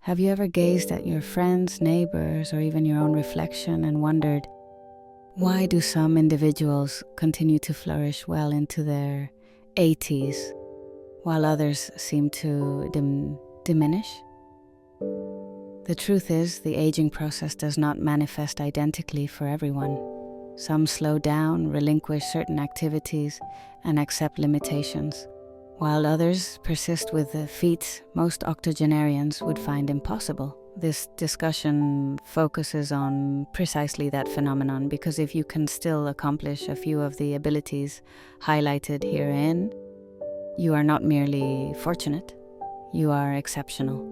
Have you ever gazed at your friends, neighbors, or even your own reflection and wondered, why do some individuals continue to flourish well into their 80s, while others seem to diminish? The truth is, the aging process does not manifest identically for everyone. Some slow down, relinquish certain activities, and accept limitations, while others persist with the feats most octogenarians would find impossible. This discussion focuses on precisely that phenomenon, because if you can still accomplish a few of the abilities highlighted herein, you are not merely fortunate, you are exceptional.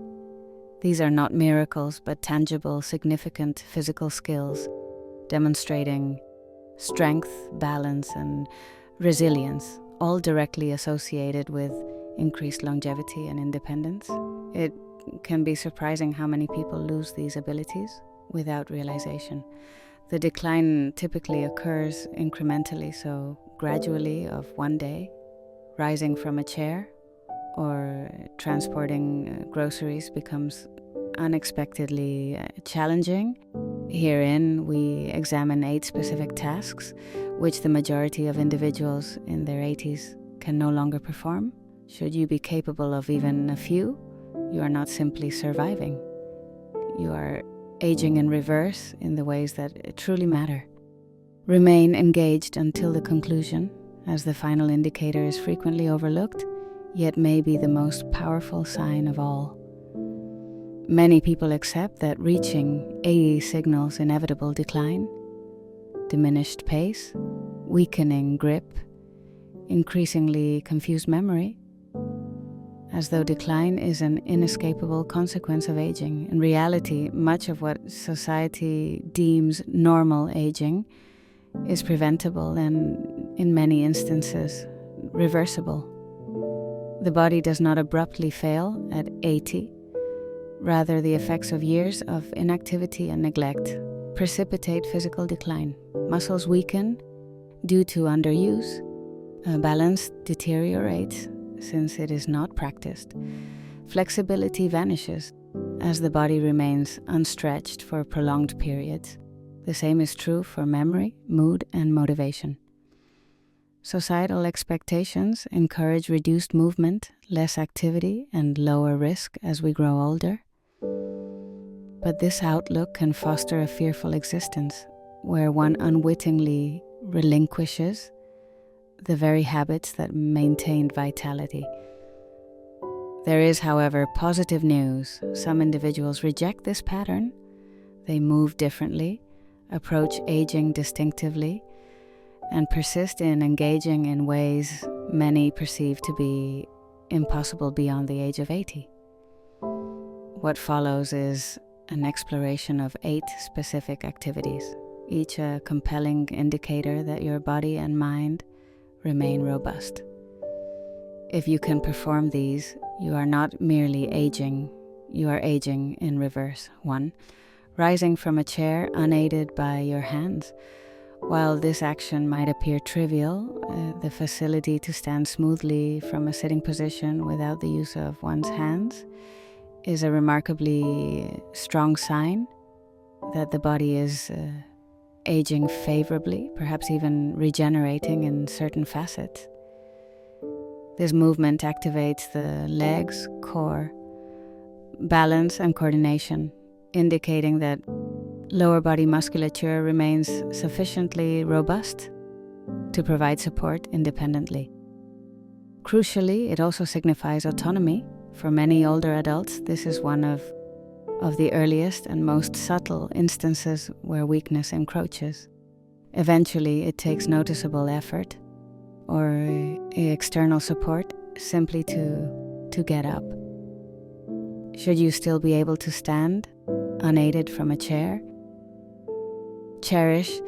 These are not miracles, but tangible, significant physical skills, demonstrating strength, balance, and resilience, all directly associated with increased longevity and independence. It can be surprising how many people lose these abilities without realization. The decline typically occurs incrementally, so gradually, of one day, rising from a chair or transporting groceries becomes unexpectedly challenging. Herein, we examine 8 specific tasks which the majority of individuals in their 80s can no longer perform. Should you be capable of even a few, you are not simply surviving. You are aging in reverse in the ways that truly matter. Remain engaged until the conclusion, as the final indicator is frequently overlooked, yet may be the most powerful sign of all. Many people accept that reaching 80 signals inevitable decline, diminished pace, weakening grip, increasingly confused memory, as though decline is an inescapable consequence of aging. In reality, much of what society deems normal aging is preventable and, in many instances, reversible. The body does not abruptly fail at 80. Rather, the effects of years of inactivity and neglect precipitate physical decline. Muscles weaken due to underuse. Balance deteriorates since it is not practiced. Flexibility vanishes as the body remains unstretched for prolonged periods. The same is true for memory, mood, and motivation. Societal expectations encourage reduced movement, less activity, and lower risk as we grow older. But this outlook can foster a fearful existence, where one unwittingly relinquishes the very habits that maintained vitality. There is, however, positive news. Some individuals reject this pattern. They move differently, approach aging distinctively, and persist in engaging in ways many perceive to be impossible beyond the age of 80. What follows is an exploration of 8 specific activities, each a compelling indicator that your body and mind remain robust. If you can perform these, you are not merely aging, you are aging in reverse. 1. Rising from a chair unaided by your hands. While this action might appear trivial, the facility to stand smoothly from a sitting position without the use of one's hands is a remarkably strong sign that the body is aging favorably, perhaps even regenerating in certain facets. This movement activates the legs, core, balance, and coordination, indicating that lower body musculature remains sufficiently robust to provide support independently. Crucially, it also signifies autonomy. For many older adults, this is one of the earliest and most subtle instances where weakness encroaches. Eventually, it takes noticeable effort or external support simply to get up. Should you still be able to stand unaided from a chair, cherish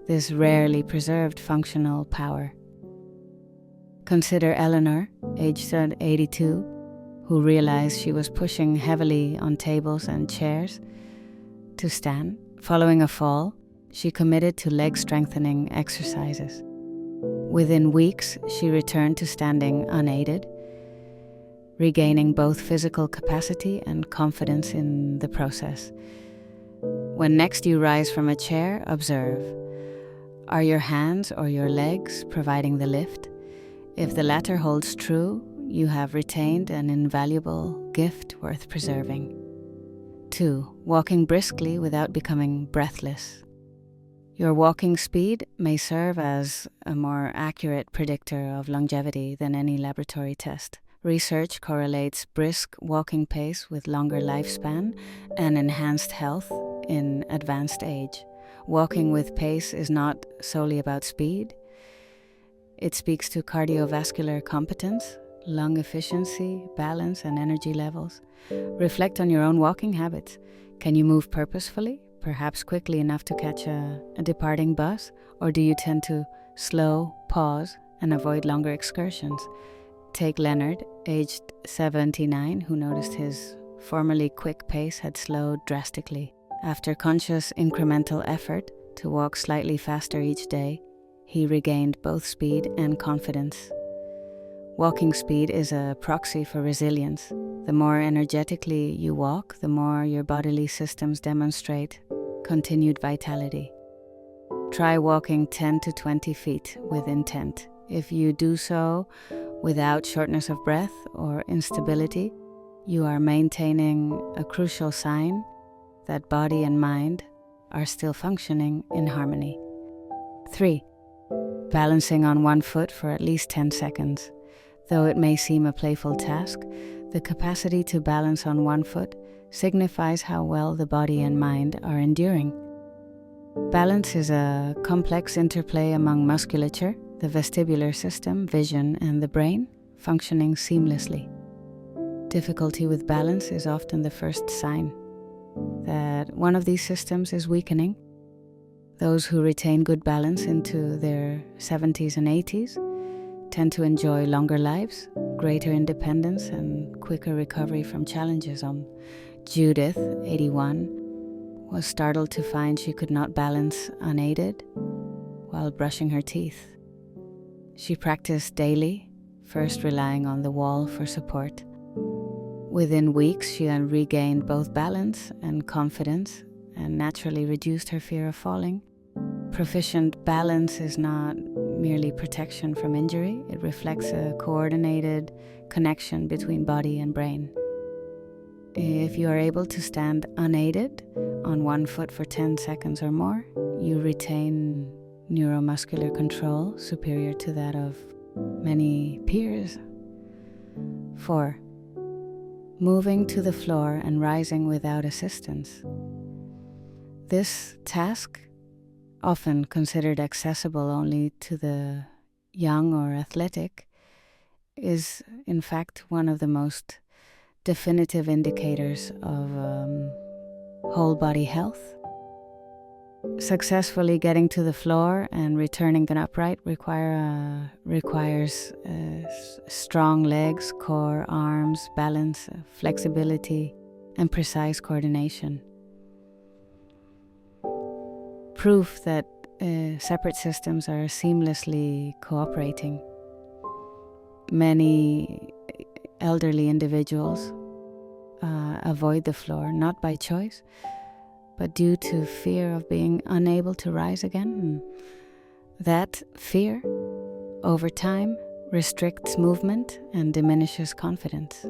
this rarely preserved functional power. Consider Eleanor, aged 82, who realized she was pushing heavily on tables and chairs to stand. Following a fall, she committed to leg strengthening exercises. Within weeks, she returned to standing unaided. regaining both physical capacity and confidence in the process. When next you rise from a chair, observe. Are your hands or your legs providing the lift? If the latter holds true, you have retained an invaluable gift worth preserving. 2. Walking briskly without becoming breathless. Your walking speed may serve as a more accurate predictor of longevity than any laboratory test. Research correlates brisk walking pace with longer lifespan and enhanced health in advanced age. Walking with pace is not solely about speed. It speaks to cardiovascular competence, lung efficiency, balance, and energy levels. Reflect on your own walking habits. Can you move purposefully, perhaps quickly enough to catch a departing bus, or do you tend to slow, pause, and avoid longer excursions? Take Leonard, aged 79, who noticed his formerly quick pace had slowed drastically. After conscious incremental effort to walk slightly faster each day, he regained both speed and confidence. Walking speed is a proxy for resilience. The more energetically you walk, the more your bodily systems demonstrate continued vitality. Try walking 10 to 20 feet with intent. If you do so without shortness of breath or instability, you are maintaining a crucial sign that body and mind are still functioning in harmony. 3. Balancing on one foot for at least 10 seconds. Though it may seem a playful task, the capacity to balance on one foot signifies how well the body and mind are enduring. Balance is a complex interplay among musculature, the vestibular system, vision, and the brain, functioning seamlessly. Difficulty with balance is often the first sign that one of these systems is weakening. Those who retain good balance into their 70s and 80s tend to enjoy longer lives, greater independence, and quicker recovery from challenges. Judith, 81, was startled to find she could not balance unaided while brushing her teeth. She practiced daily, first relying on the wall for support. Within weeks, she regained both balance and confidence and naturally reduced her fear of falling. Proficient balance is not merely protection from injury. It reflects a coordinated connection between body and brain. If you are able to stand unaided on one foot for 10 seconds or more, you retain neuromuscular control superior to that of many peers. 4. Moving to the floor and rising without assistance. This task, often considered accessible only to the young or athletic, is in fact one of the most definitive indicators of whole body health. Successfully getting to the floor and returning to upright requires strong legs, core, arms, balance, flexibility, and precise coordination. Proof that separate systems are seamlessly cooperating. Many elderly individuals avoid the floor, not by choice, but due to fear of being unable to rise again. That fear, over time, restricts movement and diminishes confidence.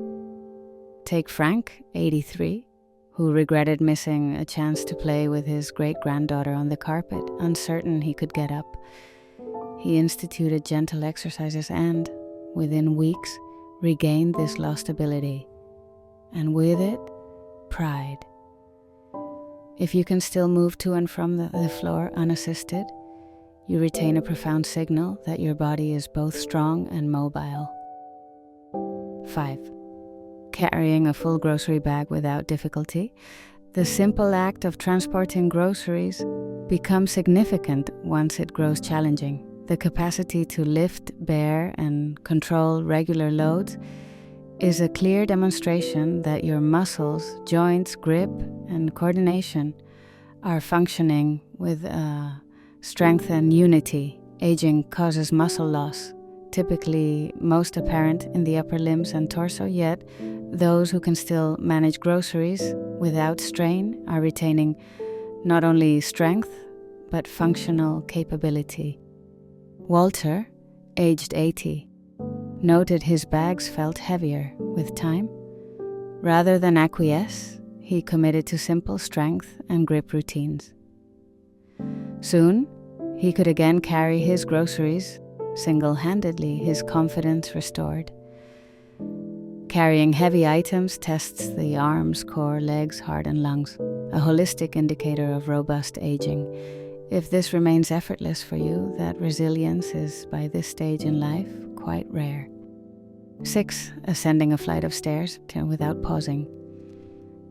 Take Frank, 83, who regretted missing a chance to play with his great-granddaughter on the carpet, uncertain he could get up. He instituted gentle exercises and, within weeks, regained this lost ability, and with it, pride. If you can still move to and from the floor unassisted, you retain a profound signal that your body is both strong and mobile. 5. Carrying a full grocery bag without difficulty. The simple act of transporting groceries becomes significant once it grows challenging. The capacity to lift, bear, and control regular loads is a clear demonstration that your muscles, joints, grip, and coordination are functioning with strength and unity. Aging causes muscle loss, typically most apparent in the upper limbs and torso, yet those who can still manage groceries without strain are retaining not only strength, but functional capability. Walter, aged 80, noted his bags felt heavier with time. Rather than acquiesce, he committed to simple strength and grip routines. Soon, he could again carry his groceries single-handedly, his confidence restored. Carrying heavy items tests the arms, core, legs, heart, and lungs, a holistic indicator of robust aging. If this remains effortless for you, that resilience is, by this stage in life, quite rare. 6. Ascending a flight of stairs without pausing.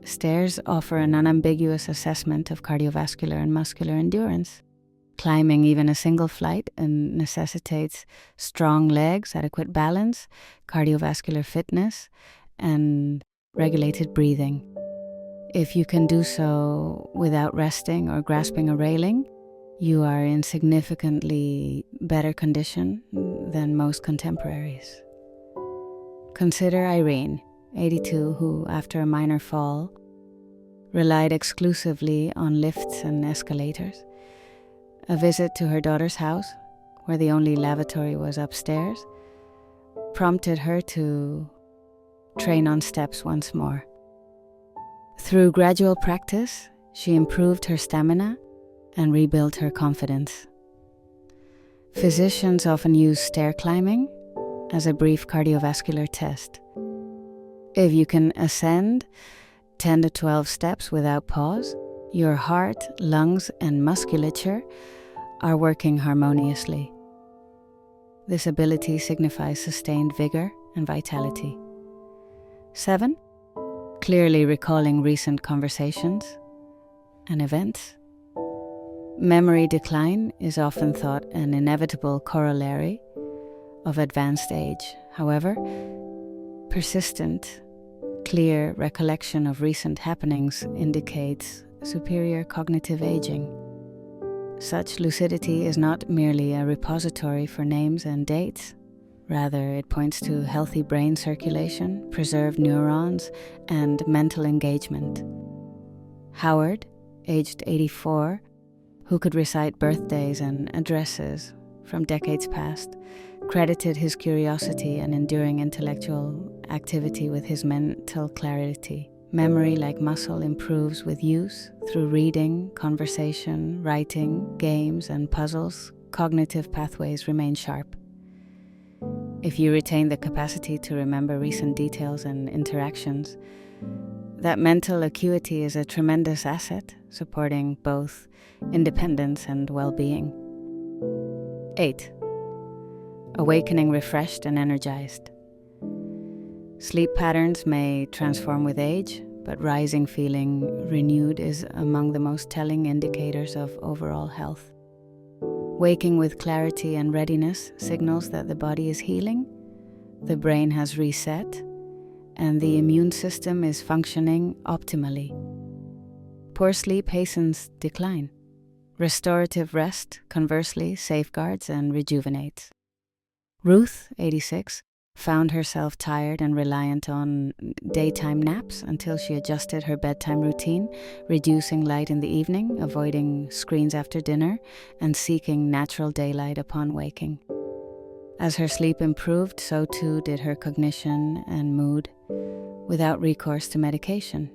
Stairs offer an unambiguous assessment of cardiovascular and muscular endurance. Climbing even a single flight necessitates strong legs, adequate balance, cardiovascular fitness, and regulated breathing. If you can do so without resting or grasping a railing, you are in significantly better condition than most contemporaries. Consider Irene, 82, who, after a minor fall, relied exclusively on lifts and escalators. A visit to her daughter's house, where the only lavatory was upstairs, prompted her to train on steps once more. Through gradual practice, she improved her stamina and rebuilt her confidence. Physicians often use stair climbing as a brief cardiovascular test. If you can ascend 10 to 12 steps without pause, your heart, lungs, and musculature are working harmoniously. This ability signifies sustained vigor and vitality. 7. Clearly recalling recent conversations and events. Memory decline is often thought an inevitable corollary of advanced age. However, persistent, clear recollection of recent happenings indicates superior cognitive aging. Such lucidity is not merely a repository for names and dates. Rather, it points to healthy brain circulation, preserved neurons, and mental engagement. Howard, aged 84, who could recite birthdays and addresses from decades past, credited his curiosity and enduring intellectual activity with his mental clarity. Memory, like muscle, improves with use through reading, conversation, writing, games, and puzzles. Cognitive pathways remain sharp. If you retain the capacity to remember recent details and interactions, that mental acuity is a tremendous asset, supporting both independence and well-being. 8. Awakening refreshed and energized. Sleep patterns may transform with age, but rising feeling renewed is among the most telling indicators of overall health. Waking with clarity and readiness signals that the body is healing, the brain has reset, and the immune system is functioning optimally. Poor sleep hastens decline. Restorative rest, conversely, safeguards and rejuvenates. Ruth, 86, found herself tired and reliant on daytime naps until she adjusted her bedtime routine, reducing light in the evening, avoiding screens after dinner, and seeking natural daylight upon waking. As her sleep improved, so too did her cognition and mood, without recourse to medication.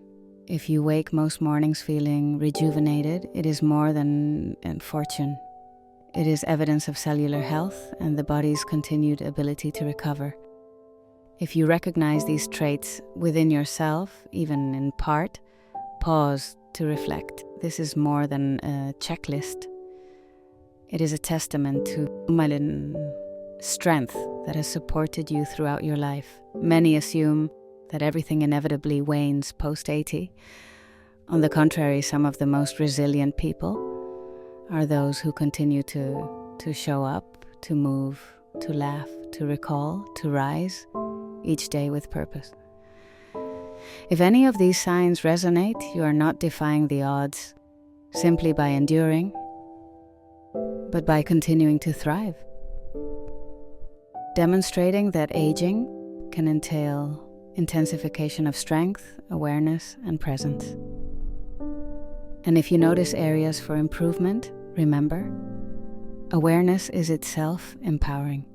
If you wake most mornings feeling rejuvenated, it is more than a fortune. It is evidence of cellular health and the body's continued ability to recover. If you recognize these traits within yourself, even in part, pause to reflect. This is more than a checklist. It is a testament to strength that has supported you throughout your life. Many assume that everything inevitably wanes post-80. On the contrary, some of the most resilient people are those who continue to show up, to move, to laugh, to recall, to rise, each day with purpose. If any of these signs resonate, you are not defying the odds simply by enduring, but by continuing to thrive. demonstrating that aging can entail intensification of strength, awareness, and presence. And if you notice areas for improvement, remember, awareness is itself empowering.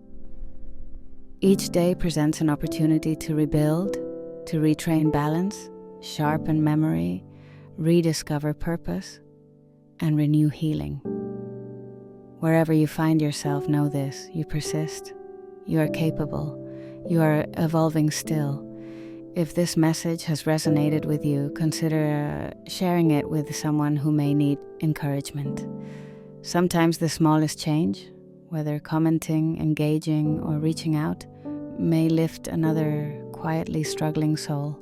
Each day presents an opportunity to rebuild, to retrain balance, sharpen memory, rediscover purpose, and renew healing. Wherever you find yourself, know this: you persist, you are capable, you are evolving still. If this message has resonated with you, consider sharing it with someone who may need encouragement. Sometimes the smallest change, whether commenting, engaging, or reaching out, may lift another quietly struggling soul.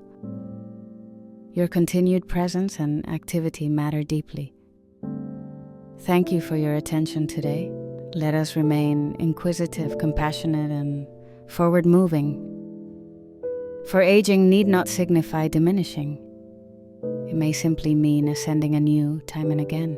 Your continued presence and activity matter deeply. Thank you for your attention today. Let us remain inquisitive, compassionate, and forward-moving. For aging need not signify diminishing. It may simply mean ascending anew time and again.